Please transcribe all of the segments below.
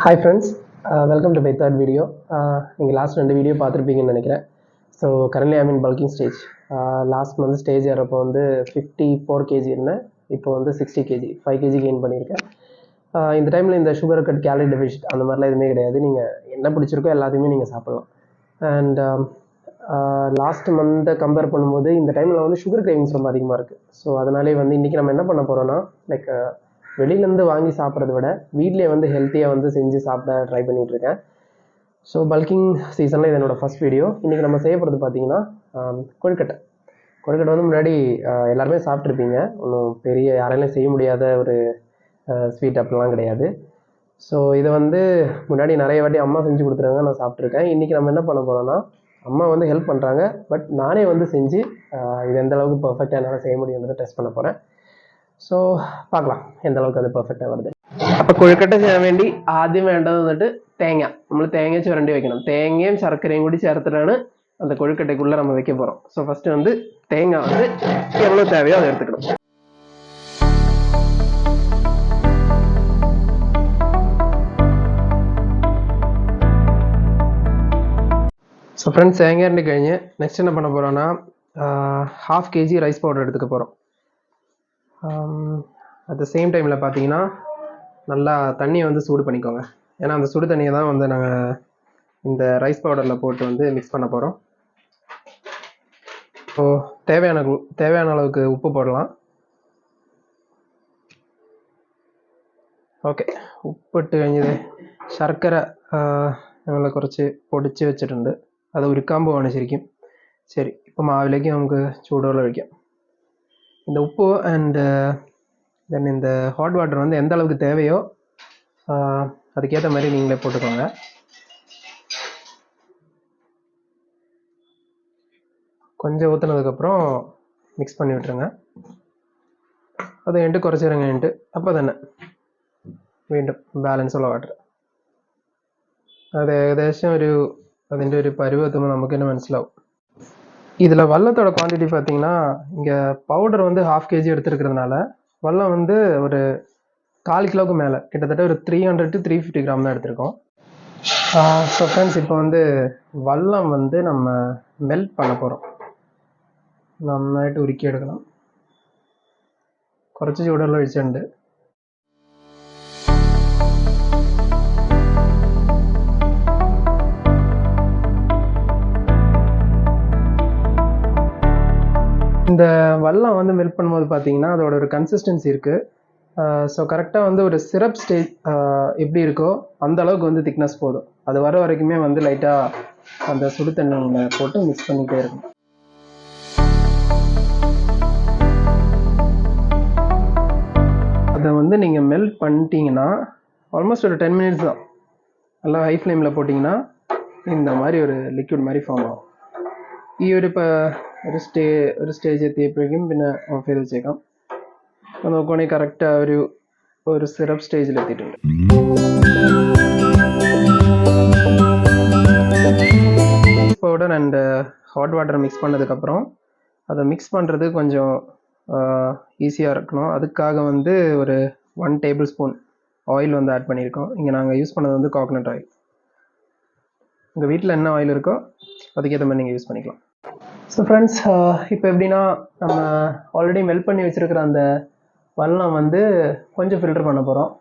Hi friends, welcome to my third video. நீங்கள் last 2 video பார்த்துருப்பீங்கன்னு நினைக்கிறேன். So currently I mean bulking stage. Last month stage ஏறப்போ வந்து 54 kg இருந்தேன். இப்போ வந்து 60 kg 5 kg கெயின் பண்ணியிருக்கேன். இந்த டைமில் இந்த சுகர் கட் கேலரி டெபிசிட் அந்த மாதிரிலாம் எதுவுமே கிடையாது. நீங்கள் என்ன பிடிச்சிருக்கோ எல்லாத்தையுமே நீங்கள் சாப்பிட்லாம். அண்ட் லாஸ்ட் மந்த்தை கம்பேர் பண்ணும்போது இந்த டைமில் வந்து சுகர் கிரேவிங்ஸ் ரொம்ப அதிகமாக இருக்குது. ஸோ அதனாலே வந்து இன்றைக்கி நம்ம என்ன பண்ண போகிறோன்னா லைக் வெளியிலேருந்து வாங்கி சாப்பிட்றத விட வீட்டிலே வந்து ஹெல்த்தியாக வந்து செஞ்சு சாப்பிட ட்ரை பண்ணிகிட்ருக்கேன். ஸோ பல்கிங் சீசனில் இது என்னோடய ஃபஸ்ட் வீடியோ. இன்றைக்கி நம்ம செய்யப்படுறது பார்த்தீங்கன்னா கொழுக்கட்டை வந்து முன்னாடி எல்லாருமே சாப்பிட்ருப்பீங்க. ஒன்றும் பெரிய யாராலையும் செய்ய முடியாத ஒரு ஸ்வீட் அப்படிலாம் கிடையாது. ஸோ இதை வந்து முன்னாடி நிறைய வாட்டி அம்மா செஞ்சு கொடுத்துருக்காங்க, நான் சாப்பிட்ருக்கேன். இன்றைக்கி நம்ம என்ன பண்ண போகிறோன்னா அம்மா வந்து ஹெல்ப் பண்ணுறாங்க, பட் நானே வந்து செஞ்சு இது எந்தளவுக்கு பர்ஃபெக்டாக என்னால் செய்ய முடியுன்றதை டெஸ்ட் பண்ண போகிறேன். ஸோ பார்க்கலாம் எந்த அளவுக்கு அது பர்ஃபெக்டாக வருது. அப்போ கொழுக்கட்டை ചെയ്യാൻ വേണ്ടി ആദ്യം വേണ്ടത് വന്നിട്ട് തേങ്ങ. നമ്മൾ തേങ്ങ ചുരണ്ടി வைக்கணும். தேங்காயும் சர்க்கரையும் கூடி சேர்த்துட்டாണ് அந்த கொழுக்கட்டைக்குள்ளே நம்ம வைக்க போகிறோம். ஸோ ஃபஸ்ட்டு வந்து தேங்காய் வந்து எவ்வளோ தேவையோ அதை எடுத்துக்கணும். ஸோ ஃப்ரெண்ட்ஸ் தேங்காய் ரெண்டு കഴിഞ്ഞ് நெக்ஸ்ட் என்ன பண்ண போகிறோன்னா 1/2 kg ரைஸ் பவுடர் எடுத்துக்க போகிறோம். அட் த சேம் டைமில் பார்த்தீங்கன்னா நல்லா தண்ணியை வந்து சூடு பண்ணிக்கோங்க. ஏன்னா அந்த சுடு தண்ணியை தான் வந்து நாங்கள் இந்த ரைஸ் பவுடரில் போட்டு வந்து மிக்ஸ் பண்ண போகிறோம். ஸோ தேவையான அளவுக்கு உப்பு போடலாம். ഓക്കെ, ഉപ്പിട്ട് കഴിഞ്ഞത് ശർക്കര ഞങ്ങൾ കുറച്ച് പൊടിച്ച് വെച്ചിട്ടുണ്ട്. അത് ഉരുക്കാൻ പോവാണ് ശരിക്കും. ശരി, ഇപ്പോൾ മാവിലേക്ക് നമുക്ക് ചൂടുവെള്ളം ഒഴിക്കാം. இந்த உப்பு அண்ட் தென் இந்த ஹாட் வாட்டர் வந்து எந்த அளவுக்கு தேவையோ அதுக்கேற்ற மாதிரி நீங்களே போட்டுக்கோங்க. கொஞ்சம் ஊற்றுனதுக்கப்புறம் மிக்ஸ் பண்ணி விட்டுருங்க. അത് കഴിഞ്ഞിട്ട് കുറച്ച് നേരം കഴിഞ്ഞിട്ട് അപ്പോൾ തന്നെ വീണ്ടും ബാലൻസ് ഉള്ള വാട്ടർ. അത് ഏകദേശം അതിൻ്റെ ഒരു പരുവ് എത്തുമ്പോൾ നമുക്ക് തന്നെ മനസ്സിലാവും. இதில் வெல்லத்தோட குவான்டிட்டி பார்த்தீங்கன்னா இங்கே பவுடர் வந்து 1/2 kg எடுத்துருக்கிறதுனால வெல்லம் வந்து ஒரு 1/4 கிலோவுக்கு மேலே கிட்டத்தட்ட ஒரு 300 to 350 கிராம் தான் எடுத்திருக்கோம். ஸோ ஃப்ரெண்ட்ஸ் இப்போ வந்து வெல்லம் வந்து நம்ம மெல்ட் பண்ண போகிறோம். നന്നായിട്ട് ഉരുക്കിയെടുക്കണം. കുറച്ച് ചൂടുവെള്ളം ഒഴിച്ചിട്ടുണ്ട്. இந்த வெல்லம் வந்து மெல்ட் பண்ணும்போது பார்த்தீங்கன்னா அதோட ஒரு கன்சிஸ்டன்சி இருக்குது. ஸோ கரெக்டாக வந்து ஒரு சிரப் ஸ்டேஜ் எப்படி இருக்கோ அந்த அளவுக்கு வந்து திக்னஸ் போதும். அது வர வரைக்குமே வந்து லைட்டாக அந்த சுடு தண்ணியில் போட்டு மிக்ஸ் பண்ணிகிட்டே இருக்கணும். அதை வந்து நீங்கள் மெல்ட் பண்ணிட்டீங்கன்னா ஆல்மோஸ்ட் ஒரு 10 minutes தான். நல்லா ஹை ஃப்ளேமில் போட்டிங்கன்னா இந்த மாதிரி ഒരു ലിക്വിഡ് மாதிரி ഫോം ആവും. ഈ ഒരു സ്റ്റേജ് എത്തിയപ്പോഴേക്കും പിന്നെ ഓഫ് ചെയ്ത് വെച്ചേക്കാം. അപ്പോൾ നോക്കുവാണെങ്കിൽ കറക്റ്റ് ഒരു സിറപ്പ് സ്റ്റേജിലെത്തിയിട്ടുണ്ട്. Powder and hot water mix பண்ணதுக்கப்புறம் அதை மிக்ஸ் பண்ணுறது கொஞ்சம் ஈஸியாக இருக்கணும். அதுக்காக வந்து ஒரு 1 tablespoon ஆயில் வந்து ஆட் பண்ணியிருக்கோம். இங்கே நாங்கள் யூஸ் பண்ணது வந்து கோகனட் ஆயில். உங்கள் வீட்டில் என்ன ஆயில் இருக்கோ அதுக்கேற்ற மாதிரி நீங்கள் யூஸ் பண்ணிக்கலாம். ஸோ ஃப்ரெண்ட்ஸ் இப்போ எப்படின்னா நம்ம ஆல்ரெடி மெல்ட் பண்ணி வச்சுருக்கிற அந்த வெல்லம் வந்து கொஞ்சம் ஃபில்டர் பண்ண போகிறோம்.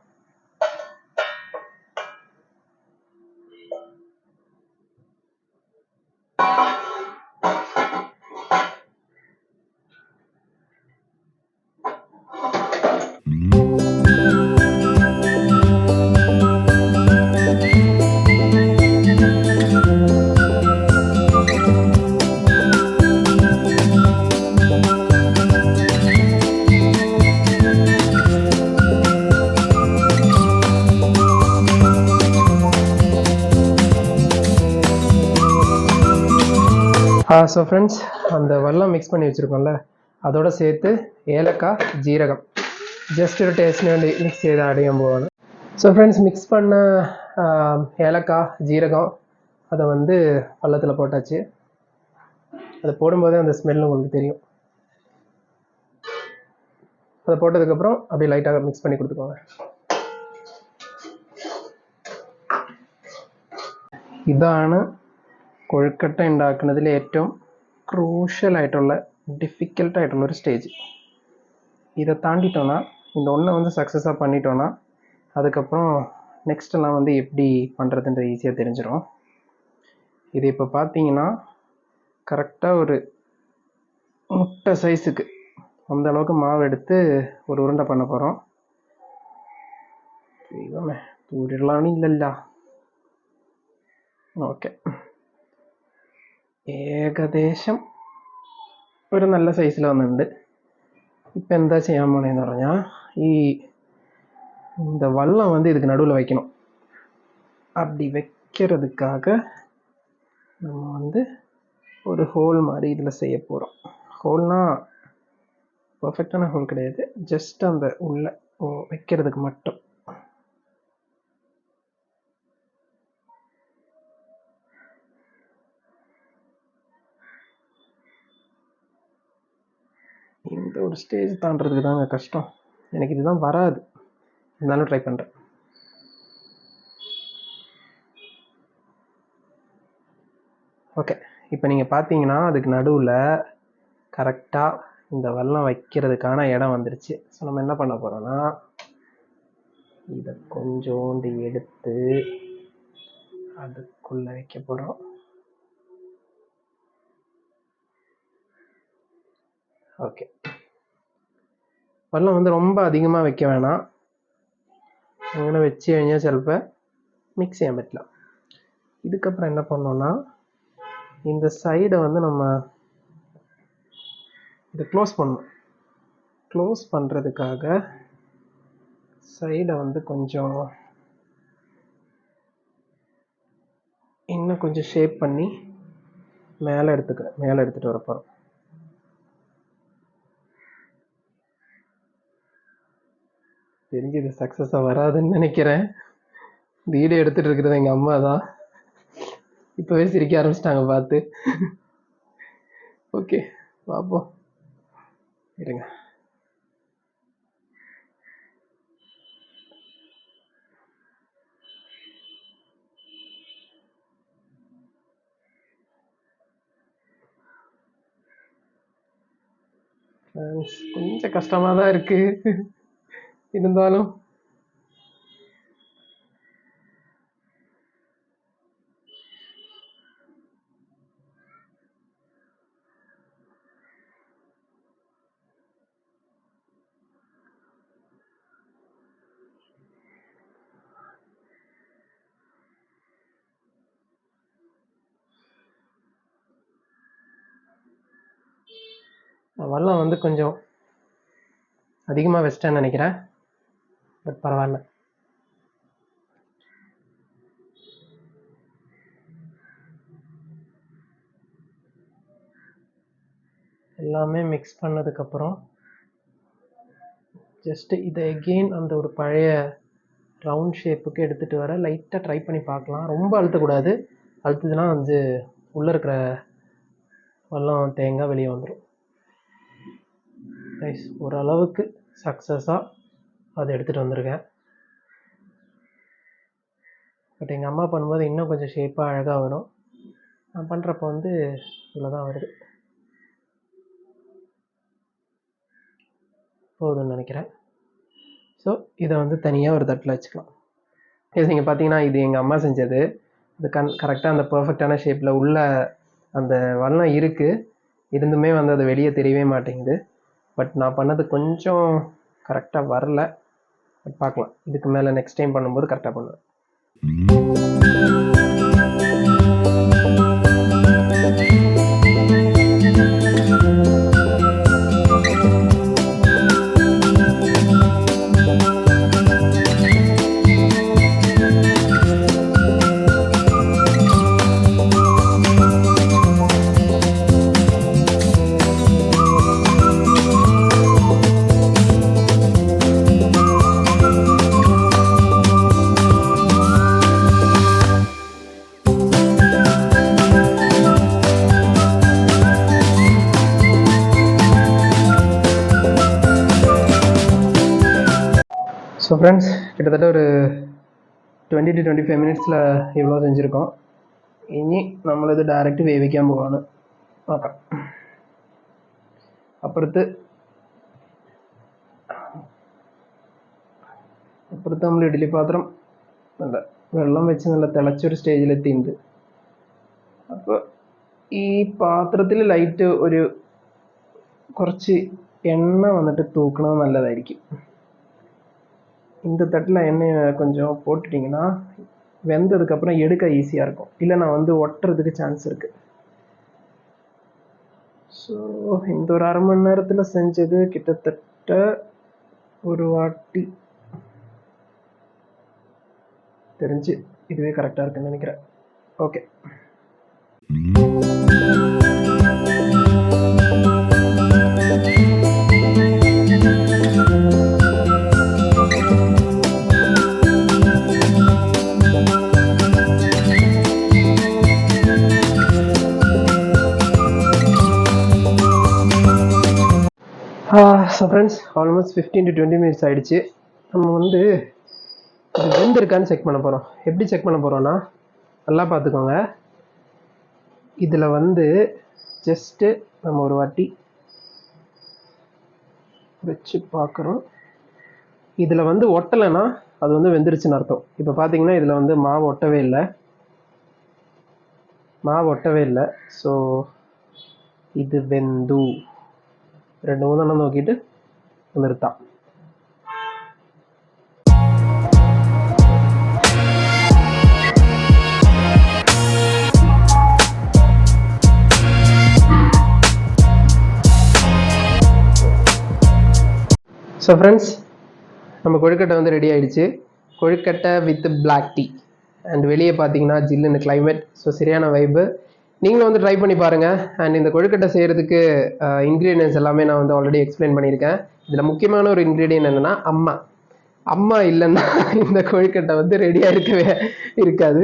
ஸோ ஃப்ரெண்ட்ஸ் அந்த வெல்லம் மிக்ஸ் பண்ணி வச்சுருக்கோம்ல அதோட சேர்த்து ஏலக்காய் ஜீரகம் ஜஸ்ட் ஒரு டேஸ்ட்னு வேண்டி மிக்ஸ் செய்து ஆட் ചെയ്യാൻ போவாங்க. ஸோ ஃப்ரெண்ட்ஸ் மிக்ஸ் பண்ண ஏலக்காய் ஜீரகம் அதை வந்து வெல்லத்தில் போட்டாச்சு. அதை போடும்போதே அந்த ஸ்மெல் உங்களுக்கு தெரியும். அதை போட்டதுக்கப்புறம் அப்படியே லைட்டாக மிக்ஸ் பண்ணி கொடுத்துக்கோங்க. ഇതാണ് കൊഴുക്കട്ട ഉണ്ടാക്കുന്നതിൽ ഏറ്റവും ക്രൂഷ്യലായിട്ടുള്ള ഡിഫിക്കൽട്ടായിട്ടുള്ളൊരു സ്റ്റേജ്. இதை தாண்டிட்டோன்னா, இந்த ஒன்றை வந்து சக்ஸஸாக பண்ணிட்டோன்னா, அதுக்கப்புறம் நெக்ஸ்ட்டெல்லாம் வந்து எப்படி பண்ணுறதுன்றது ஈஸியாக தெரிஞ்சிடும். இது இப்போ பார்த்தீங்கன்னா கரெக்டாக ஒரு முட்டை சைஸுக்கு அந்த அளவுக்கு மாவு எடுத்து ஒரு உருண்டை பண்ண போகிறோம். தெய்வமே, தூரிடலான்னு இல்லைல்ல. ഓക്കെ, ഏകദേശം ഒരു നല്ല സൈസിൽ വന്നിട്ടുണ്ട്. ഇപ്പം എന്താ ചെയ്യാൻ പോണേന്ന് പറഞ്ഞാൽ, இந்த வல்லம் வந்து இதுக்கு நடுவில் வைக்கணும். அப்படி வைக்கிறதுக்காக நம்ம வந்து ஒரு ஹோல் மாதிரி இதில் செய்ய போகிறோம். ஹோல்னால் பர்ஃபெக்டான ஹோல் கிடையாது, ஜஸ்ட் அந்த உள்ள வைக்கிறதுக்கு மட்டும். இந்த ஒரு ஸ்டேஜ் தாண்டறதுக்கு தாங்க கஷ்டம். எனக்கு இதுதான் வராது, இருந்தாலும் ட்ரை பண்ணுறேன். ஓகே, இப்போ நீங்கள் பார்த்தீங்கன்னா அதுக்கு நடுவில் கரெக்டாக இந்த வெல்லம் வைக்கிறதுக்கான இடம் வந்துருச்சு. ஸோ நம்ம என்ன பண்ண போகிறோன்னா, இதை கொஞ்சோண்டு எடுத்து அதுக்குள்ளே வைக்க போகிறோம். ஓகே, വെള്ളം வந்து ரொம்ப அதிகமாக வைக்க வேணாം. അങ്ങനെ വെച്ച് കഴിഞ്ഞാൽ ചിലപ്പോൾ മിക്സ് ചെയ്യാൻ പറ്റില്ല. இதுக்கப்புறம் என்ன பண்ணோன்னா, இந்த சைடை வந்து நம்ம இதை க்ளோஸ் பண்ணணும். க்ளோஸ் பண்ணுறதுக்காக சைடை வந்து கொஞ்சம் இன்னும் கொஞ்சம் ஷேப் பண்ணி மேலே எடுத்துகிட்டு வர போகிறோம். தெரிஞ்சு இது சக்ஸஸாக வராதுன்னு நினைக்கிறேன். வீடியோ எடுத்துகிட்டு இருக்கிறது எங்கள் அம்மா தான். இப்போவே சிரிக்க ஆரம்பிச்சிட்டாங்க பார்த்து. ஓகே, பார்ப்போம், இருங்க. கொஞ்சம் கஷ்டமாக தான் இருக்குது, இருந்தாலும் வெல்லம் வந்து கொஞ்சம் அதிகமாக வச்சிட்டேன்னு நினைக்கிறேன். பட் பரவாயில்ல. எல்லாமே மிக்ஸ் பண்ணதுக்கப்புறம் ஜஸ்ட்டு இதை எகெயின் அந்த ஒரு பழைய ரவுண்ட் ஷேப்புக்கு எடுத்துகிட்டு வர லைட்டாக ட்ரை பண்ணி பார்க்கலாம். ரொம்ப அழுத்தக்கூடாது, அழுத்துதுன்னா வந்து உள்ளே இருக்கிற வெல்லம் தேங்காய் வெளியே வந்துடும். கைஸ், ஓரளவுக்கு சக்ஸஸாக அதை எடுத்துகிட்டு வந்திருக்கேன். பட் எங்கள் அம்மா பண்ணும்போது இன்னும் கொஞ்சம் ஷேப்பாக அழகாக வரும். நான் பண்ணுறப்போ வந்து இவ்வளோ தான் வருது. போதும்னு நினைக்கிறேன். ஸோ இதை வந்து தனியாக ஒரு தட்டில் வச்சுக்கலாம். இது நீங்கள் பார்த்தீங்கன்னா இது எங்கள் அம்மா செஞ்சது. அது கரெக்டாக அந்த பர்ஃபெக்டான ஷேப்பில் உள்ள அந்த வெல்லம் இருக்குது, இருந்துமே வந்து அது வெளியே தெரியவே மாட்டேங்குது. பட் நான் பண்ணது கொஞ்சம் கரெக்டாக வரல. பட் பார்க்கலாம், இதுக்கு மேலே நெக்ஸ்ட் டைம் பண்ணும்போது கரெக்டாக பண்ணுவேன். ஸோ ஃப்ரெண்ட்ஸ், கிட்டத்தட்ட ஒரு 20 to 25 மினிட்ஸில் இவ்வளோ செஞ்சுருக்கோம். ഇനി നമ്മളിത് ഡയറക്റ്റ് വേവിക്കാൻ പോവാണ്. നോക്കാം. അപ്പുറത്ത് നമ്മൾ ഇഡ്ഡലി പാത്രം നല്ല വെള്ളം വെച്ച് നല്ല തിളച്ചൊരു സ്റ്റേജിലെത്തിയിട്ടുണ്ട്. അപ്പോൾ ഈ പാത്രത്തിൽ ലൈറ്റ് ഒരു കുറച്ച് எண்ணெய் வந்துட்டு தூக்கினது நல்லதாയിരിക്കും. இந்த தட்டில் எண்ணெயை கொஞ்சம் போட்டுட்டிங்கன்னா வெந்ததுக்கப்புறம் எடுக்க ஈஸியாக இருக்கும். இல்லைனா ஒட்டுறதுக்கு சான்ஸ் இருக்குது. ஸோ இந்த ஒரு அரை மணி நேரத்தில் செஞ்சது கிட்டத்தட்ட ஒரு வாட்டி தெரிஞ்சு இதுவே கரெக்டாக இருக்குன்னு நினைக்கிறேன். Okay. So friends, almost 15 to 20 minutes ஆகிடுச்சு. நம்ம இது வெந்திருக்கான்னு செக் பண்ண போகிறோம். எப்படி செக் பண்ண போகிறோன்னா, நல்லா பார்த்துக்கோங்க. இதில் ஜஸ்ட்டு நம்ம ஒரு வாட்டி வச்சு பார்க்குறோம். இதில் ஒட்டலைன்னா அது வெந்துருச்சுன்னு அர்த்தம். இப்போ பார்த்தீங்கன்னா இதில் மாவு ஒட்டவே இல்லை. ஸோ இது வெந்து 2-3 നോക്കിയിട്ട് നിർത്താം. ஸோ ஃப்ரெண்ட்ஸ், நம்ம கொழுக்கட்டை ரெடி ஆகிடுச்சு. கொழுக்கட்டை வித் பிளாக் டீ அண்ட் வெளியே பார்த்தீங்கன்னா ஜில்லுன்னு கிளைமேட். ஸோ சரியான வைப்பு. நீங்களும் ட்ரை பண்ணி பாருங்கள். அண்ட் இந்த கொழுக்கட்டை செய்கிறதுக்கு இன்க்ரீடியன்ஸ் எல்லாமே நான் ஆல்ரெடி எக்ஸ்பிளைன் பண்ணியிருக்கேன். இதில் முக்கியமான ஒரு இன்க்ரீடியன்ட் என்னென்னா அம்மா இல்லைன்னா இந்த கொழுக்கட்டை ரெடியாக இருக்கவே இருக்காது.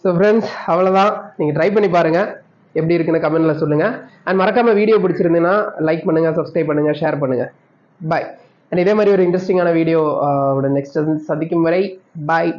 ஸோ ஃப்ரெண்ட்ஸ், அவ்வளோதான். நீங்கள் ட்ரை பண்ணி பாருங்கள், எப்படி இருக்குன்னு கமெண்ட்டில் சொல்லுங்கள். அண்ட் மறக்காமல் வீடியோ பிடிச்சிருந்தீங்கன்னா லைக் பண்ணுங்கள், சப்ஸ்கிரைப் பண்ணுங்கள், ஷேர் பண்ணுங்கள். பாய். அண்ட் இதே மாதிரி ஒரு இன்ட்ரெஸ்டிங்கான வீடியோ நெக்ஸ்ட் சந்திக்கும் வரை பாய்.